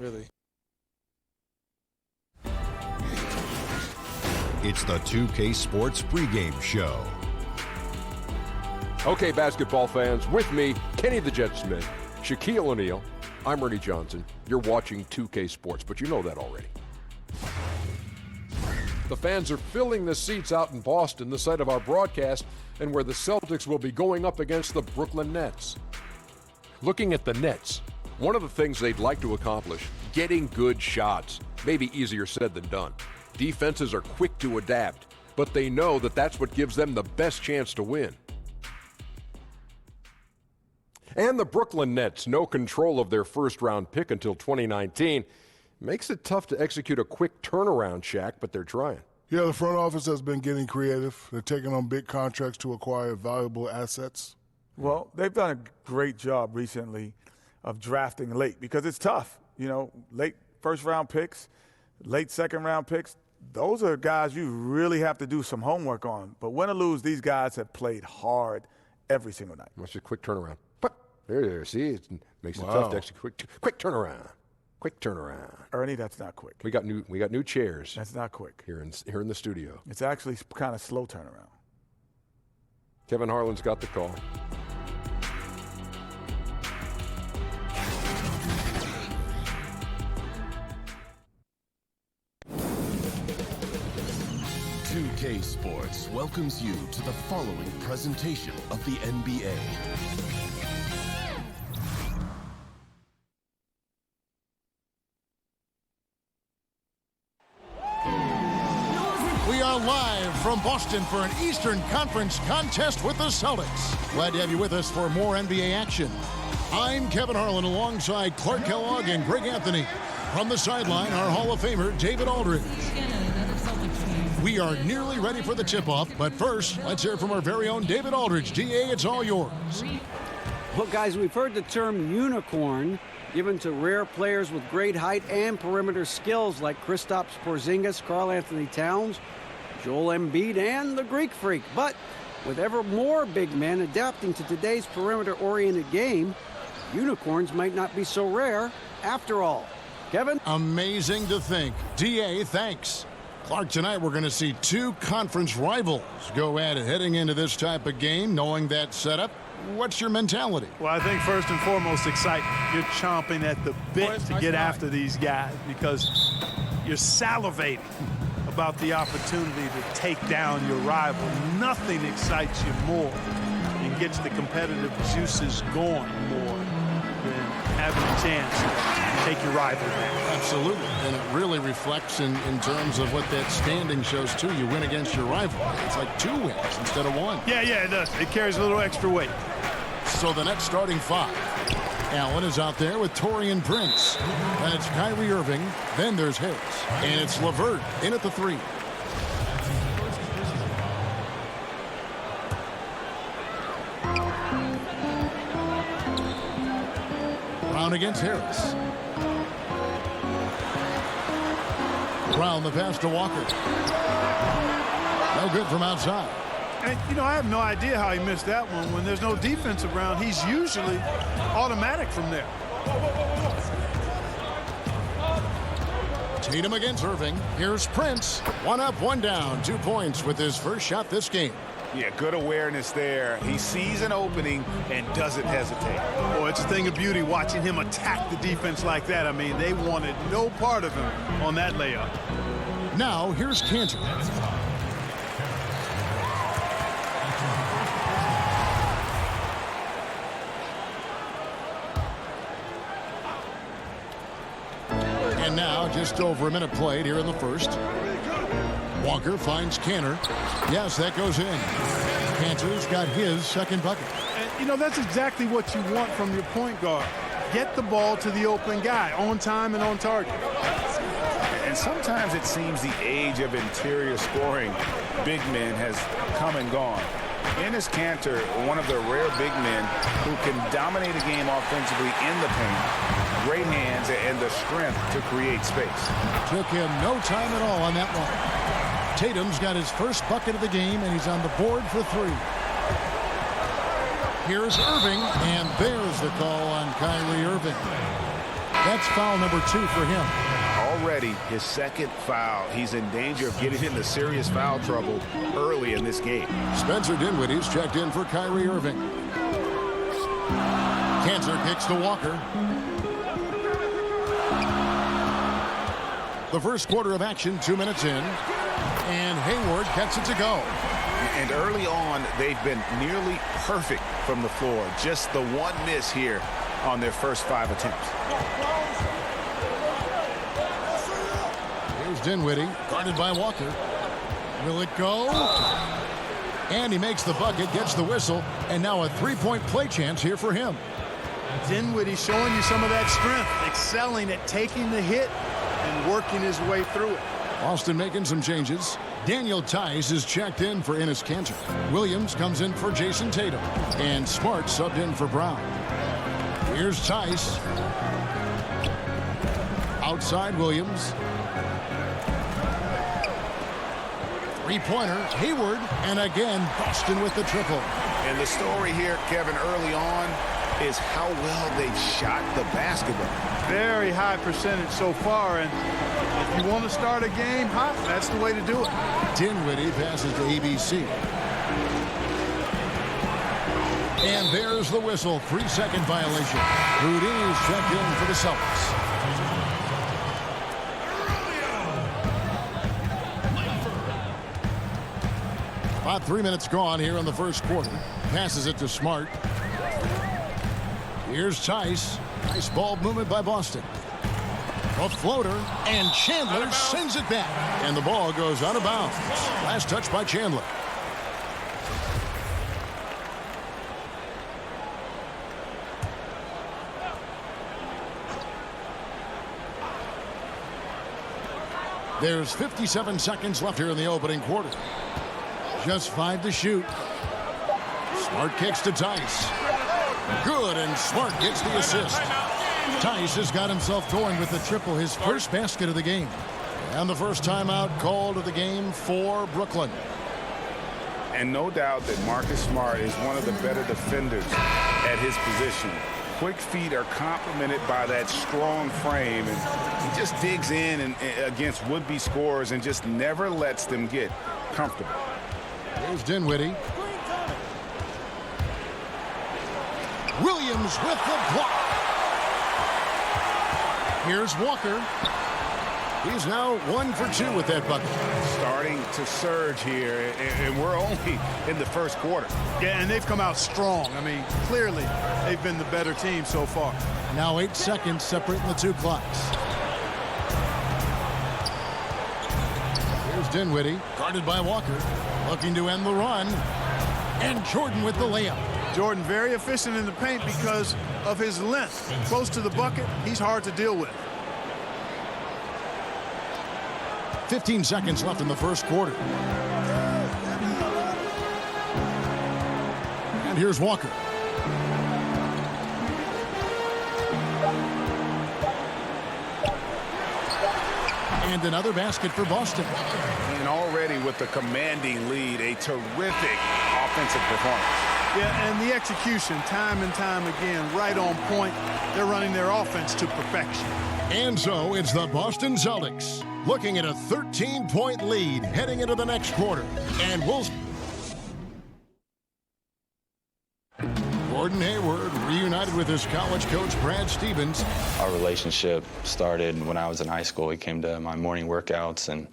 really. It's the 2K Sports pregame show. Okay, basketball fans, with me, Kenny the Jet Smith, Shaquille O'Neal, I'm Ernie Johnson. You're watching 2K Sports, but you know that already. The fans are filling the seats out in Boston, the site of our broadcast, and where the Celtics will be going up against the Brooklyn Nets. Looking at the Nets, one of the things they'd like to accomplish, getting good shots. Maybe easier said than done. Defenses are quick to adapt, but they know that that's what gives them the best chance to win. And the Brooklyn Nets, no control of their first-round pick until 2019. Makes it tough to execute a quick turnaround, Shaq, but they're trying. Yeah, the front office has been getting creative. They're taking on big contracts to acquire valuable assets. Well, they've done a great job recently of drafting late because it's tough. You know, late first-round picks, late second-round picks, those are guys you really have to do some homework on. But win or lose, these guys have played hard every single night. That's a quick turnaround. But there, see, it makes it tough to execute quick turnaround. Quick turnaround. Ernie, that's not quick. We got new chairs. That's not quick. Here in the studio. It's actually kind of slow turnaround. Kevin Harlan's got the call. K Sports welcomes you to the following presentation of the NBA. We are live from Boston for an Eastern Conference contest with the Celtics. Glad to have you with us for more NBA action. I'm Kevin Harlan alongside Clark Kellogg and Greg Anthony. From the sideline, our Hall of Famer, David Aldridge. We are nearly ready for the tip-off, but first, let's hear from our very own David Aldridge. DA, it's all yours. Well, guys, we've heard the term unicorn given to rare players with great height and perimeter skills like Kristaps Porzingis, Karl Anthony Towns, Joel Embiid, and the Greek Freak. But with ever more big men adapting to today's perimeter-oriented game, unicorns might not be so rare after all. Kevin? Amazing to think. DA, thanks. Clark, tonight we're going to see two conference rivals go at it heading into this type of game, knowing that setup. What's your mentality? Well, I think first and foremost, excitement. You're chomping at the bit to get after these guys because you're salivating about the opportunity to take down your rival. Nothing excites you more and gets the competitive juices going more than having a chance to take your rival down. Absolutely. And it really reflects in terms of what that standing shows too. You win against your rival. It's like 2 wins instead of 1. Yeah, it does. It carries a little extra weight. So the next starting 5. Allen is out there with Taurean Prince. And it's Kyrie Irving. Then there's Harris. And it's LeVert in at the 3. Brown against Harris. Brown the pass to Walker. No good from outside. And, you know, I have no idea how he missed that one. When there's no defense around, he's usually automatic from there. Tatum against Irving. Here's Prince. 1 up, 1 down. 2 points with his first shot this game. Yeah, good awareness there. He sees an opening and doesn't hesitate. Oh, it's a thing of beauty watching him attack the defense like that. I mean, they wanted no part of him on that layup. Now, here's Cantor. And now, just over a minute played here in the first. Walker finds Cantor. Yes, that goes in. Cantor's got his second bucket. And, you know, that's exactly what you want from your point guard. Get the ball to the open guy on time and on target. And sometimes it seems the age of interior scoring big men has come and gone. Enes Kanter, one of the rare big men who can dominate a game offensively in the paint. Great hands and the strength to create space. Took him no time at all on that one. Tatum's got his first bucket of the game, and he's on the board for 3. Here's Irving, and there's the call on Kyrie Irving. That's foul number 2 for him. Already his second foul. He's in danger of getting into serious foul trouble early in this game. Spencer Dinwiddie's checked in for Kyrie Irving. Kanter kicks to Walker. The first quarter of action, 2 minutes in. And Hayward gets it to go. And early on, they've been nearly perfect from the floor. Just the one miss here on their first 5 attempts. Here's Dinwiddie, guarded by Walker. Will it go? And he makes the bucket, gets the whistle, and now a three-point play chance here for him. Dinwiddie showing you some of that strength, excelling at taking the hit and working his way through it. Boston making some changes. Daniel Tice is checked in for Enes Kanter. Williams comes in for Jason Tatum. And Smart subbed in for Brown. Here's Tice. Outside Williams. Three-pointer, Hayward, and again, Boston with the triple. And the story here, Kevin, early on is how well they've shot the basketball. Very high percentage so far, and if you want to start a game hot, that's the way to do it. Dinwiddie passes to ABC. And there's the whistle, 3-second violation. Houdini's checked in for the Celtics. About 3 minutes gone here in the first quarter. Passes it to Smart. Here's Tice. Nice ball movement by Boston. A floater, and Chandler sends it back. And the ball goes out of bounds. Last touch by Chandler. There's 57 seconds left here in the opening quarter. Just 5 to shoot. Smart kicks to Tice. Good, and Smart gets the assist. Tice has got himself going with the triple, his first basket of the game. And the first timeout called of the game for Brooklyn. And no doubt that Marcus Smart is one of the better defenders at his position. Quick feet are complemented by that strong frame, and he just digs in and against would-be scorers and just never lets them get comfortable. Here's Dinwiddie. Williams with the block. Here's Walker. He's now 1 for 2 with that bucket. Starting to surge here, and we're only in the first quarter. Yeah, and they've come out strong. I mean, clearly they've been the better team so far. Now 8 seconds separating the two clocks. Here's Dinwiddie, guarded by Walker, looking to end the run. And Jordan with the layup. Jordan very efficient in the paint because of his length. Close to the bucket, he's hard to deal with. 15 seconds left in the first quarter. And here's Walker. And another basket for Boston. And already with the commanding lead, a terrific offensive performance. Yeah, and the execution, time and time again, right on point. They're running their offense to perfection. And so it's the Boston Celtics looking at a 13-point lead heading into the next quarter. And Gordon Hayward reunited with his college coach, Brad Stevens. Our relationship started when I was in high school. He came to my morning workouts and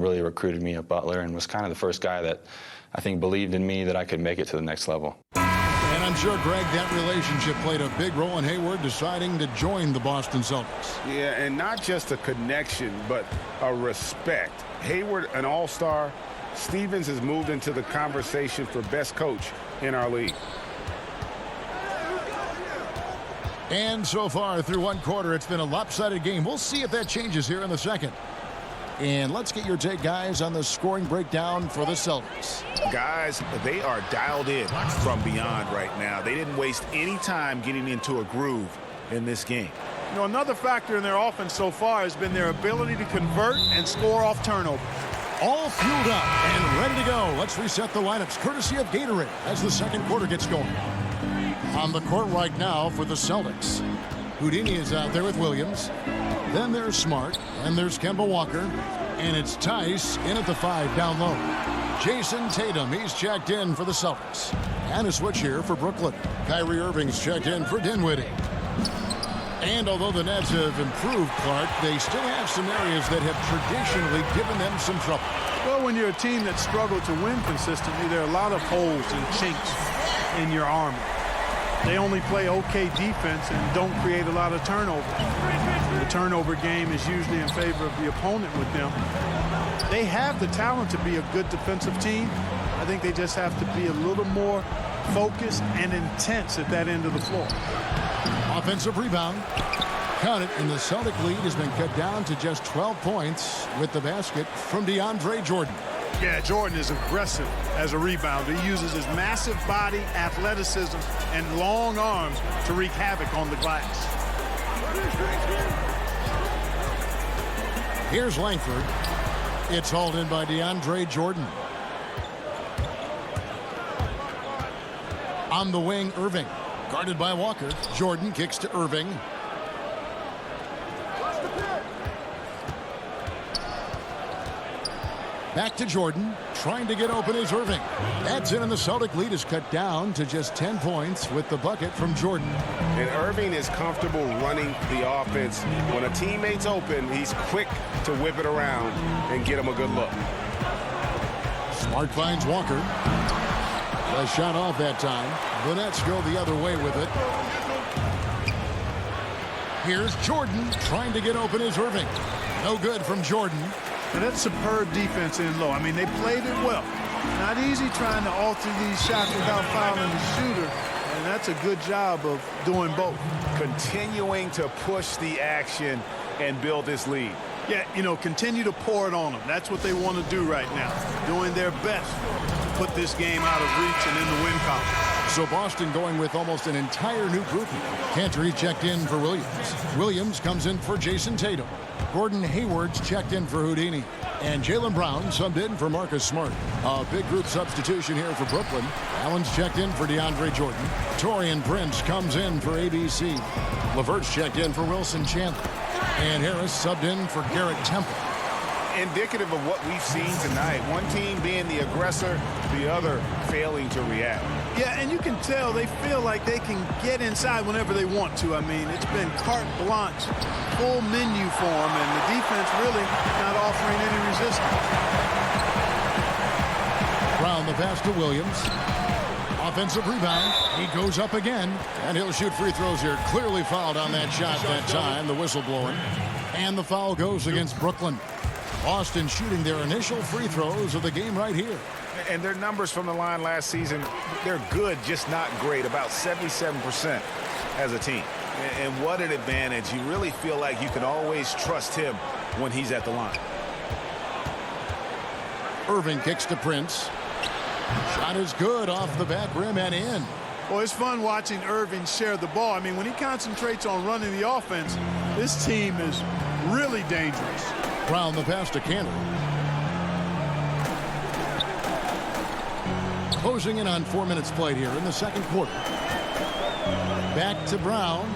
really recruited me at Butler and was kind of the first guy that I think believed in me that I could make it to the next level. And I'm sure, Greg, that relationship played a big role in Hayward deciding to join the Boston Celtics. Yeah, and not just a connection, but a respect. Hayward, an all-star. Stevens has moved into the conversation for best coach in our league. And so far, through one quarter, it's been a lopsided game. We'll see if that changes here in the second. And let's get your take, guys, on the scoring breakdown for the Celtics. Guys, they are dialed in from beyond right now. They didn't waste any time getting into a groove in this game. You know, another factor in their offense so far has been their ability to convert and score off turnover. All fueled up and ready to go. Let's reset the lineups, courtesy of Gatorade, as the second quarter gets going. On the court right now for the Celtics, Houdini is out there with Williams. Then there's Smart, and there's Kemba Walker. And it's Tice in at the 5 down low. Jason Tatum, he's checked in for the Celtics. And a switch here for Brooklyn. Kyrie Irving's checked in for Dinwiddie. And although the Nets have improved, Clark, they still have some areas that have traditionally given them some trouble. Well, when you're a team that struggled to win consistently, there are a lot of holes and chinks in your armor. They only play okay defense and don't create a lot of turnovers. The turnover game is usually in favor of the opponent with them. They have the talent to be a good defensive team. I think they just have to be a little more focused and intense at that end of the floor. Offensive rebound. Count it, and the Celtic lead has been cut down to just 12 points with the basket from DeAndre Jordan. Yeah, Jordan is aggressive as a rebounder. He uses his massive body, athleticism, and long arms to wreak havoc on the glass. Here's Langford. It's hauled in by DeAndre Jordan. On the wing, Irving. Guarded by Walker. Jordan kicks to Irving. Back to Jordan. Trying to get open is Irving. That's in, and the Celtic lead is cut down to just 10 points with the bucket from Jordan. And Irving is comfortable running the offense. When a teammate's open, he's quick to whip it around and get him a good look. Smart finds Walker. A shot off that time. The Nets go the other way with it. Here's Jordan trying to get open is Irving. No good from Jordan. And that's superb defense in low. I mean, they played it well. Not easy trying to alter these shots without fouling the shooter. And that's a good job of doing both. Continuing to push the action and build this lead. Yeah, you know, continue to pour it on them. That's what they want to do right now. Doing their best to put this game out of reach and in the win column. So Boston going with almost an entire new grouping. Cantor checked in for Williams. Williams comes in for Jason Tatum. Gordon Hayward's checked in for Houdini. And Jaylen Brown subbed in for Marcus Smart. A big group substitution here for Brooklyn. Allen's checked in for DeAndre Jordan. Taurean Prince comes in for ABC. LeVert's checked in for Wilson Chandler. And Harris subbed in for Garrett Temple. Indicative of what we've seen tonight. One team being the aggressor, the other failing to react. Yeah, and you can tell they feel like they can get inside whenever they want to. I mean, it's been carte blanche, full menu for them, and the defense really not offering any resistance. Brown the pass to Williams. Offensive rebound. He goes up again, and he'll shoot free throws here. Clearly fouled on that shot that time, the whistle blowing. And the foul goes against Brooklyn. Boston shooting their initial free throws of the game right here. And their numbers from the line last season, they're good, just not great, about 77% as a team. And what an advantage. You really feel like you can always trust him when he's at the line. Irving kicks to Prince. Shot is good off the back rim and in. Well, it's fun watching Irving share the ball. I mean, when he concentrates on running the offense, this team is really dangerous. Brown the pass to Cantor. Closing in on 4 minutes played here in the second quarter. Back to Brown.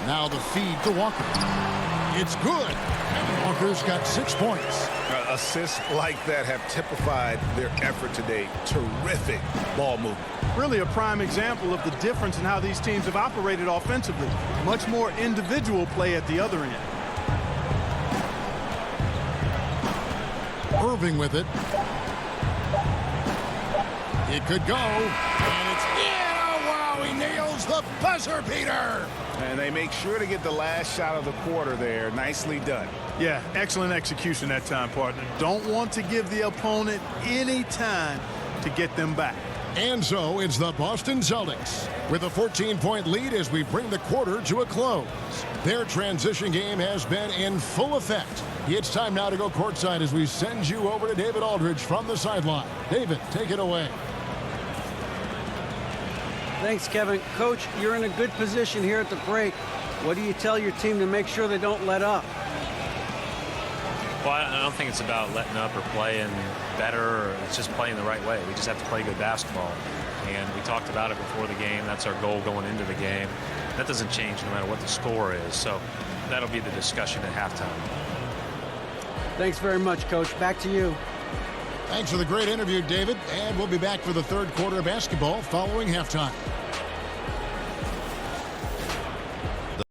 Now the feed to Walker. It's good. And Walker's got 6 points. Assists like that have typified their effort today. Terrific ball movement. Really a prime example of the difference in how these teams have operated offensively. Much more individual play at the other end. Irving with it. It could go. And it's in. Oh, wow, he nails the buzzer beater. And they make sure to get the last shot of the quarter there. Nicely done. Yeah, excellent execution that time, partner. Don't want to give the opponent any time to get them back. And so it's the Boston Celtics with a 14-point lead as we bring the quarter to a close. Their transition game has been in full effect. It's time now to go courtside as we send you over to David Aldridge from the sideline. David, take it away. Thanks, Kevin. Coach, you're in a good position here at the break. What do you tell your team to make sure they don't let up? Well, I don't think it's about letting up or playing better, or it's just playing the right way. We just have to play good basketball. And we talked about it before the game. That's our goal going into the game. That doesn't change no matter what the score is. So that'll be the discussion at halftime. Thanks very much, Coach. Back to you. Thanks for the great interview, David. And we'll be back for the third quarter of basketball following halftime.